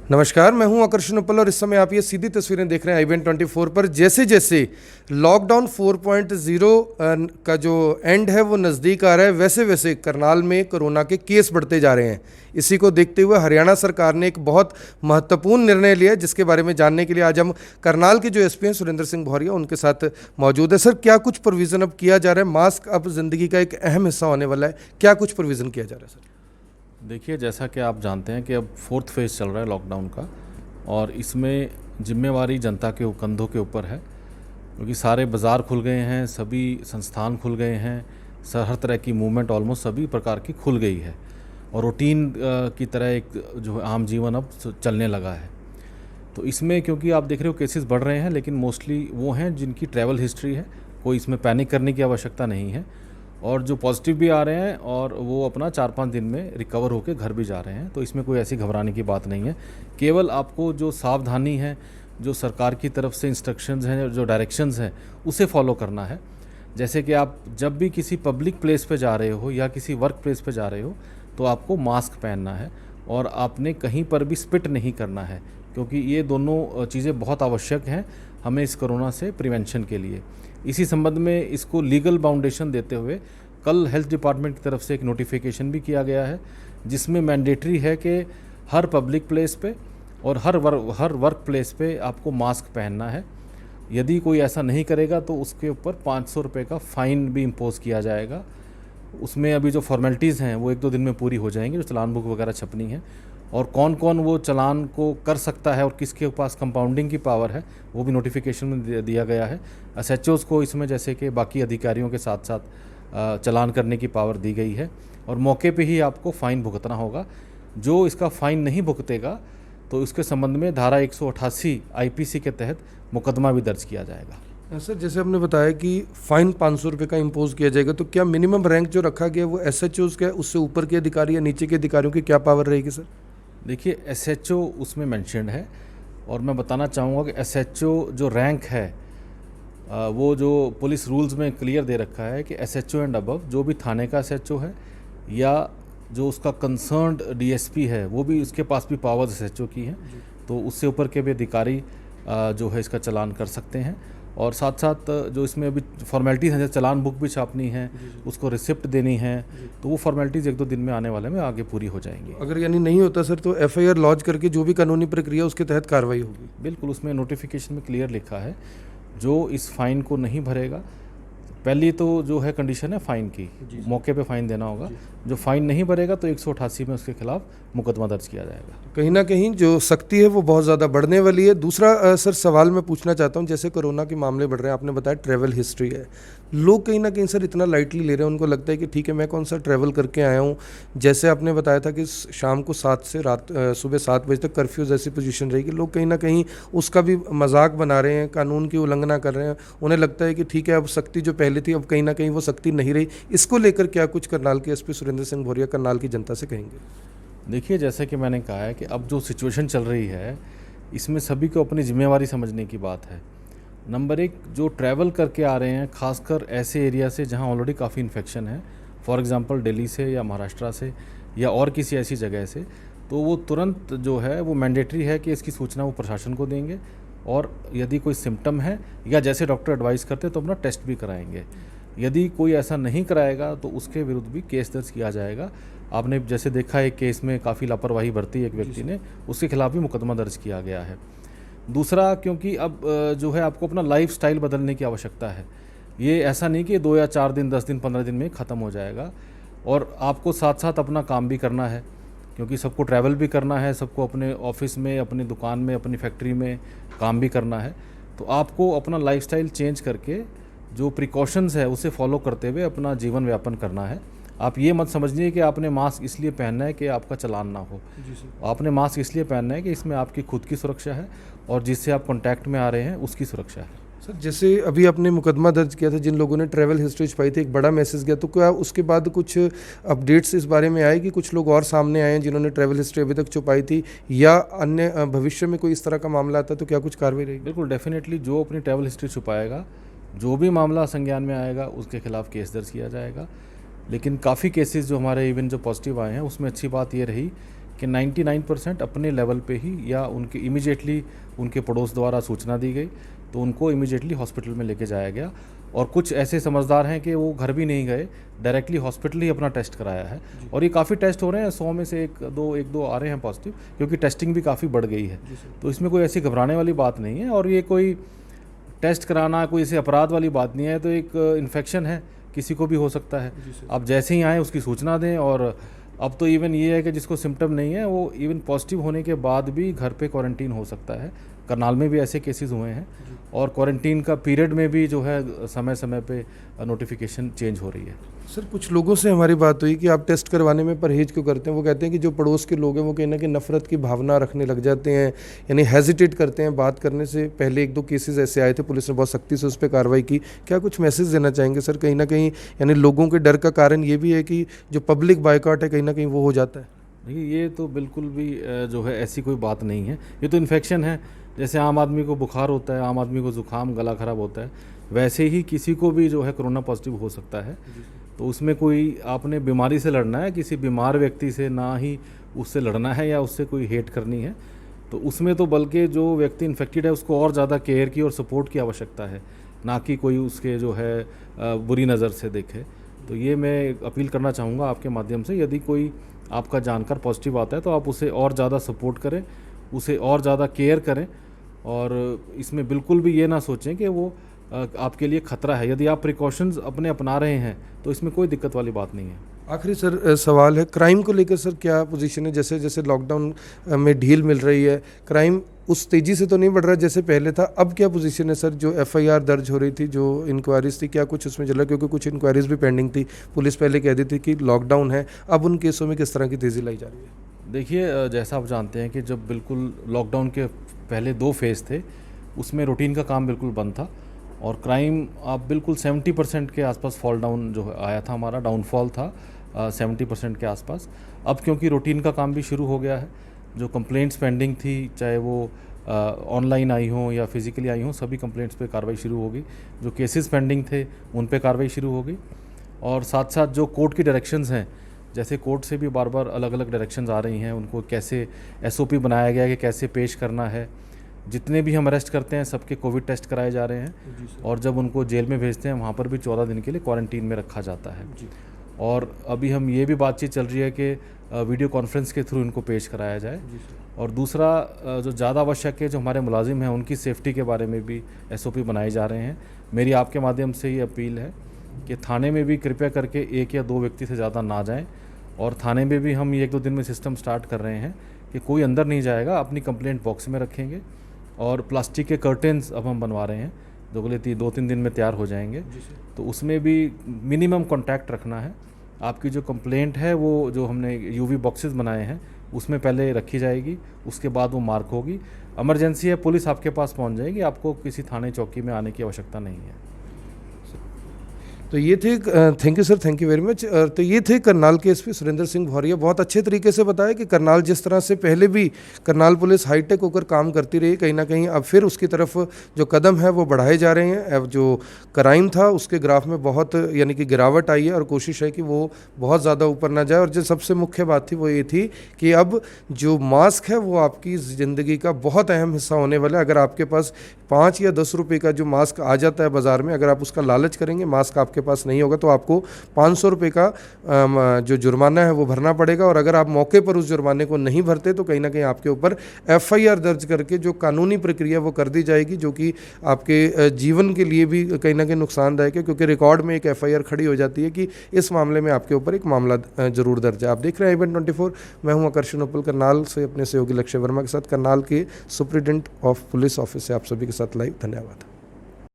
नमस्कार, मैं हूं आकर्षण उपल और इस समय आप ये सीधी तस्वीरें देख रहे हैं इवेंट 24 पर। जैसे जैसे लॉकडाउन 4.0 का जो एंड है वो नज़दीक आ रहा है, वैसे वैसे करनाल में कोरोना के केस बढ़ते जा रहे हैं। इसी को देखते हुए हरियाणा सरकार ने एक बहुत महत्वपूर्ण निर्णय लिया, जिसके बारे में जानने के लिए आज हम करनाल के जो एसपी हैं सुरेंद्र सिंह भौरिया, उनके साथ मौजूद है। सर, क्या कुछ प्रोविज़न अब किया जा रहा है? मास्क अब ज़िंदगी का एक अहम हिस्सा होने वाला है, क्या कुछ प्रोविज़न किया जा रहा है सर? देखिए, जैसा कि आप जानते हैं कि अब फोर्थ फेज़ चल रहा है लॉकडाउन का, और इसमें जिम्मेवारी जनता के कंधों के ऊपर है, क्योंकि सारे बाज़ार खुल गए हैं, सभी संस्थान खुल गए हैं, हर तरह की मूवमेंट ऑलमोस्ट सभी प्रकार की खुल गई है और रूटीन की तरह एक जो है आम जीवन अब चलने लगा है। तो इसमें क्योंकि आप देख रहे हो केसेस बढ़ रहे हैं, लेकिन मोस्टली वो हैं जिनकी ट्रैवल हिस्ट्री है, कोई इसमें पैनिक करने की आवश्यकता नहीं है, और जो पॉजिटिव भी आ रहे हैं और वो अपना 4-5 दिन में रिकवर होकर घर भी जा रहे हैं। तो इसमें कोई ऐसी घबराने की बात नहीं है। केवल आपको जो सावधानी है, जो सरकार की तरफ से इंस्ट्रक्शंस हैं, जो डायरेक्शंस हैं, उसे फॉलो करना है। जैसे कि आप जब भी किसी पब्लिक प्लेस पे जा रहे हो या किसी वर्क प्लेस पे जा रहे हो, तो आपको मास्क पहनना है और आपने कहीं पर भी स्पिट नहीं करना है, क्योंकि ये दोनों चीज़ें बहुत आवश्यक हैं हमें इस कोरोना से प्रिवेंशन के लिए। इसी संबंध में इसको लीगल बाउंडेशन देते हुए कल हेल्थ डिपार्टमेंट की तरफ से एक नोटिफिकेशन भी किया गया है, जिसमें मैंडेटरी है कि हर पब्लिक प्लेस पे और हर वर्क प्लेस पे आपको मास्क पहनना है। यदि कोई ऐसा नहीं करेगा तो उसके ऊपर 500 रुपये का फ़ाइन भी इम्पोज़ किया जाएगा। उसमें अभी जो फॉर्मेलिटीज़ हैं वो 1-2 दिन में पूरी हो जाएंगी, जो चालान बुक वगैरह छपनी है, और कौन कौन वो चालान को कर सकता है और किसके पास कंपाउंडिंग की पावर है वो भी नोटिफिकेशन में दिया गया है। एसएचओज़ को इसमें जैसे कि बाकी अधिकारियों के साथ साथ चालान करने की पावर दी गई है, और मौके पे ही आपको फ़ाइन भुगतना होगा। जो इसका फ़ाइन नहीं भुगतेगा तो इसके संबंध में धारा 188 आईपीसी के तहत मुकदमा भी दर्ज किया जाएगा। सर, जैसे आपने बताया कि फ़ाइन 500 रुपये का इम्पोज किया जाएगा, तो क्या मिनिमम रैंक जो रखा गया वो एसएचओज़ का है, उससे ऊपर के अधिकारी या नीचे के अधिकारियों की क्या पावर रहेगी सर? देखिए, एसएचओ उसमें मेंशन्ड है, और मैं बताना चाहूँगा कि एसएचओ जो रैंक है वो जो पुलिस रूल्स में क्लियर दे रखा है कि एसएचओ एंड अबव, जो भी थाने का एसएचओ है या जो उसका कंसर्न्ड डीएसपी है, वो भी उसके पास भी पावर्स एसएचओ की हैं, तो उससे ऊपर के भी अधिकारी जो है इसका चालान कर सकते हैं। और साथ साथ जो इसमें अभी फॉर्मेलिटीज़ हैं, जैसे चालान बुक भी छापनी है, उसको रिसिप्ट देनी है, तो वो फॉर्मेलिटीज़ 1-2 दिन में आने वाले में आगे पूरी हो जाएंगी। अगर यानी नहीं होता सर, तो एफआईआर लॉन्च करके जो भी कानूनी प्रक्रिया उसके तहत कार्रवाई होगी? बिल्कुल, उसमें नोटिफिकेशन में क्लियर लिखा है, जो इस फाइन को नहीं भरेगा, पहली तो जो है कंडीशन है फ़ाइन की, मौके पे फ़ाइन देना होगा। जो फ़ाइन नहीं भरेगा तो 188 में उसके खिलाफ मुकदमा दर्ज किया जाएगा। कहीं ना कहीं जो सख्ती है वो बहुत ज़्यादा बढ़ने वाली है। दूसरा सर सवाल मैं पूछना चाहता हूँ, जैसे कोरोना के मामले बढ़ रहे हैं, आपने बताया ट्रैवल हिस्ट्री है, लोग कहीं ना कहीं सर इतना लाइटली ले रहे हैं, उनको लगता है कि ठीक है, मैं कौन सा ट्रैवल करके आया हूँ। जैसे आपने बताया था कि शाम को 7 से सुबह 7 बजे तक कर्फ्यू जैसी पोजीशन रहेगी, लोग कहीं ना कहीं उसका भी मजाक बना रहे हैं, कानून की उल्लंघना कर रहे हैं। उन्हें लगता है कि ठीक है, अब सख्ती जो पहले थी अब कहीं ना कहीं वो सख्ती नहीं रही। इसको लेकर क्या कुछ करनाल के एसपी सुरेंद्र सिंह भौरिया करनाल की जनता से कहेंगे? देखिए, जैसे कि मैंने कहा है कि अब जो सिचुएशन चल रही है, इसमें सभी को अपनी जिम्मेवारी समझने की बात है। नंबर 1, जो ट्रैवल करके आ रहे हैं, खासकर ऐसे एरिया से जहां ऑलरेडी काफ़ी इन्फेक्शन है, फॉर एग्जांपल दिल्ली से या महाराष्ट्र से या और किसी ऐसी जगह से, तो वो तुरंत जो है वो मैंडेटरी है कि इसकी सूचना वो प्रशासन को देंगे, और यदि कोई सिम्टम है या जैसे डॉक्टर एडवाइस करते तो अपना टेस्ट भी कराएंगे। यदि कोई ऐसा नहीं कराएगा तो उसके विरुद्ध भी केस दर्ज किया जाएगा। आपने जैसे देखा एक केस में काफ़ी लापरवाही बरती एक व्यक्ति ने, उसके खिलाफ भी मुकदमा दर्ज किया गया है। दूसरा, क्योंकि अब जो है आपको अपना लाइफस्टाइल बदलने की आवश्यकता है। ये ऐसा नहीं कि 2 या 4 दिन, 10 दिन, 15 दिन में ख़त्म हो जाएगा, और आपको साथ साथ अपना काम भी करना है, क्योंकि सबको ट्रैवल भी करना है, सबको अपने ऑफिस में, अपनी दुकान में, अपनी फैक्ट्री में काम भी करना है। तो आपको अपना लाइफस्टाइल चेंज करके जो प्रिकॉशंस है उसे फॉलो करते हुए अपना जीवन व्यापन करना है। आप ये मत समझिए कि आपने मास्क इसलिए पहनना है कि आपका चालान ना हो। आपने मास्क इसलिए पहनना है कि इसमें आपकी खुद की सुरक्षा है और जिससे आप कांटेक्ट में आ रहे हैं उसकी सुरक्षा है। सर, जैसे अभी आपने मुकदमा दर्ज किया था, जिन लोगों ने ट्रैवल हिस्ट्री छुपाई थी, एक बड़ा मैसेज गया, तो क्या उसके बाद कुछ अपडेट्स इस बारे में आए कि कुछ लोग और सामने आए हैं जिन्होंने ट्रैवल हिस्ट्री अभी तक छुपाई थी, या अन्य भविष्य में कोई इस तरह का मामला आता है तो क्या कुछ कार्रवाई रहेगी? बिल्कुल, डेफिनेटली जो अपनी ट्रैवल हिस्ट्री छुपाएगा, जो भी मामला संज्ञान में आएगा, उसके खिलाफ केस दर्ज किया जाएगा। लेकिन काफ़ी केसेस जो हमारे इवन जो पॉजिटिव आए हैं, उसमें अच्छी बात ये रही कि 99% अपने लेवल पे ही या उनके इमीडिएटली उनके पड़ोस द्वारा सूचना दी गई तो उनको इमीडिएटली हॉस्पिटल में लेके जाया गया। और कुछ ऐसे समझदार हैं कि वो घर भी नहीं गए, डायरेक्टली हॉस्पिटल ही अपना टेस्ट कराया है। और ये काफ़ी टेस्ट हो रहे हैं, 100 में से एक दो आ रहे हैं पॉजिटिव, क्योंकि टेस्टिंग भी काफ़ी बढ़ गई है। तो इसमें कोई ऐसी घबराने वाली बात नहीं है। और ये कोई टेस्ट कराना कोई ऐसे अपराध वाली बात नहीं है। तो एक इन्फेक्शन है, किसी को भी हो सकता है। आप जैसे ही आएँ उसकी सूचना दें। और अब तो इवन ये है कि जिसको सिम्टम नहीं है वो इवन पॉजिटिव होने के बाद भी घर पे क्वारंटीन हो सकता है। करनाल में भी ऐसे केसेस हुए हैं। और क्वारंटीन का पीरियड में भी जो है समय समय पे नोटिफिकेशन चेंज हो रही है। सर कुछ लोगों से हमारी बात हुई कि आप टेस्ट करवाने में परहेज क्यों करते हैं। वो कहते हैं कि जो पड़ोस के लोग हैं वो कहीं ना कहीं नफरत की भावना रखने लग जाते हैं, यानी हेजिटेट करते हैं बात करने से पहले। 1-2 केसेस ऐसे आए थे, पुलिस ने बहुत सख्ती से उस पर कार्रवाई की। क्या कुछ मैसेज देना चाहेंगे सर? कहीं ना कहीं यानी लोगों के डर का कारण ये भी है कि जो पब्लिक बायकॉट है कहीं ना कहीं वो हो जाता है। देखिए, ये तो बिल्कुल भी जो है ऐसी कोई बात नहीं है। ये तो इन्फेक्शन है। जैसे आम आदमी को बुखार होता है, आम आदमी को ज़ुकाम, गला ख़राब होता है, वैसे ही किसी को भी जो है कोरोना पॉजिटिव हो सकता है। तो उसमें कोई आपने बीमारी से लड़ना है, किसी बीमार व्यक्ति से ना ही उससे लड़ना है या उससे कोई हेट करनी है। तो उसमें तो बल्कि जो व्यक्ति इन्फेक्टेड है उसको और ज़्यादा केयर की और सपोर्ट की आवश्यकता है, ना कि कोई उसके जो है बुरी नज़र से देखे। तो ये मैं अपील करना चाहूँगा आपके माध्यम से, यदि कोई आपका जानकर पॉजिटिव आता है तो आप उसे और ज़्यादा सपोर्ट करें, उसे और ज़्यादा केयर करें। और इसमें बिल्कुल भी ये ना सोचें कि वो आपके लिए ख़तरा है। यदि आप प्रिकॉशंस अपने अपना रहे हैं तो इसमें कोई दिक्कत वाली बात नहीं है। आखिरी सर सवाल है, क्राइम को लेकर सर क्या पोजीशन है? जैसे जैसे लॉकडाउन में ढील मिल रही है, क्राइम उस तेज़ी से तो नहीं बढ़ रहा जैसे पहले था। अब क्या पोजीशन है सर? जो FIR दर्ज हो रही थी, जो इंक्वायरीज थी, क्या कुछ उसमें चल रहा है? क्योंकि कुछ इंक्वायरीज भी पेंडिंग थी। पुलिस पहले कह दी थी कि लॉकडाउन है, अब उन केसों में किस तरह की तेज़ी लाई जा रही है? देखिए, जैसा आप जानते हैं कि जब बिल्कुल लॉकडाउन के पहले 2 फेज़ थे, उसमें रूटीन का काम बिल्कुल बंद था और क्राइम आप बिल्कुल 70% के आसपास फॉल डाउन जो आया था, हमारा डाउनफॉल था 70% के आसपास। अब क्योंकि रूटीन का काम भी शुरू हो गया है, जो कंप्लेंट्स पेंडिंग थी, चाहे वो ऑनलाइन आई हों या फिज़िकली आई हों, सभी कंप्लेंट्स पे कार्रवाई शुरू होगी। जो केसेस पेंडिंग थे उन पे कार्रवाई शुरू होगी। और साथ साथ जो कोर्ट की डायरेक्शंस हैं, जैसे कोर्ट से भी बार बार अलग अलग डायरेक्शंस आ रही हैं, उनको कैसे SOP बनाया गया है कि कैसे पेश करना है। जितने भी हम अरेस्ट करते हैं सबके कोविड टेस्ट कराए जा रहे हैं। और जब उनको जेल में भेजते हैं वहाँ पर भी 14 दिन के लिए क्वारंटीन में रखा जाता है। और अभी हम ये भी बातचीत चल रही है कि वीडियो कॉन्फ्रेंस के थ्रू इनको पेश कराया जाए। और दूसरा जो ज़्यादा आवश्यक है, जो हमारे मुलाजिम हैं उनकी सेफ्टी के बारे में भी SOP बनाए जा रहे हैं। मेरी आपके माध्यम से ये अपील है कि थाने में भी कृपया करके 1 या 2 व्यक्ति से ज़्यादा ना जाएं। और थाने में भी हम 1-2 दिन में सिस्टम स्टार्ट कर रहे हैं कि कोई अंदर नहीं जाएगा, अपनी कंप्लेंट बॉक्स में रखेंगे। और प्लास्टिक के कर्टेंस अब हम बनवा रहे हैं जो अगले 2-3 दिन में तैयार हो जाएंगे। तो उसमें भी मिनिमम कॉन्टैक्ट रखना है। आपकी जो कंप्लेंट है वो जो हमने UV बॉक्सेस बनाए हैं उसमें पहले रखी जाएगी, उसके बाद वो मार्क होगी। इमरजेंसी है, पुलिस आपके पास पहुंच जाएगी, आपको किसी थाने चौकी में आने की आवश्यकता नहीं है। तो ये थे, thank you sir, thank you very much. तो ये थे करनाल के SP सुरेंद्र सिंह भौरिया। बहुत अच्छे तरीके से बताया कि करनाल जिस तरह से पहले भी करनाल पुलिस हाईटेक होकर काम करती रही, कहीं ना कहीं अब फिर उसकी तरफ जो कदम है वो बढ़ाए जा रहे हैं। अब जो क्राइम था उसके ग्राफ में बहुत यानी कि गिरावट आई है और कोशिश है कि वो बहुत ज़्यादा ऊपर ना जाए। और जो सबसे मुख्य बात थी वो ये थी कि अब जो मास्क है वो आपकी ज़िंदगी का बहुत अहम हिस्सा होने वाला है। अगर आपके पास 5 या 10 रुपये का जो मास्क आ जाता है बाज़ार में, अगर आप उसका लालच करेंगे, मास्क आपके पास नहीं होगा तो आपको 500 रुपये का जो जुर्माना है वो भरना पड़ेगा। और अगर आप मौके पर उस जुर्माने को नहीं भरते तो कहीं ना कहीं आपके ऊपर FIR दर्ज करके जो कानूनी प्रक्रिया वो कर दी जाएगी, जो कि आपके जीवन के लिए भी कहीं ना कहीं नुकसानदायक है, क्योंकि रिकॉर्ड में एक FIR खड़ी हो जाती है कि इस मामले में आपके ऊपर एक मामला जरूर दर्ज है। आप देख रहे हैं इवेंट 24। मैं हूँ आकर्षण उपल, करनाल से अपने सहयोगी लक्ष्य वर्मा के साथ, करनाल के सुप्रिटेंडेंट ऑफ पुलिस ऑफिस से आप सभी के साथ लाइव। धन्यवाद।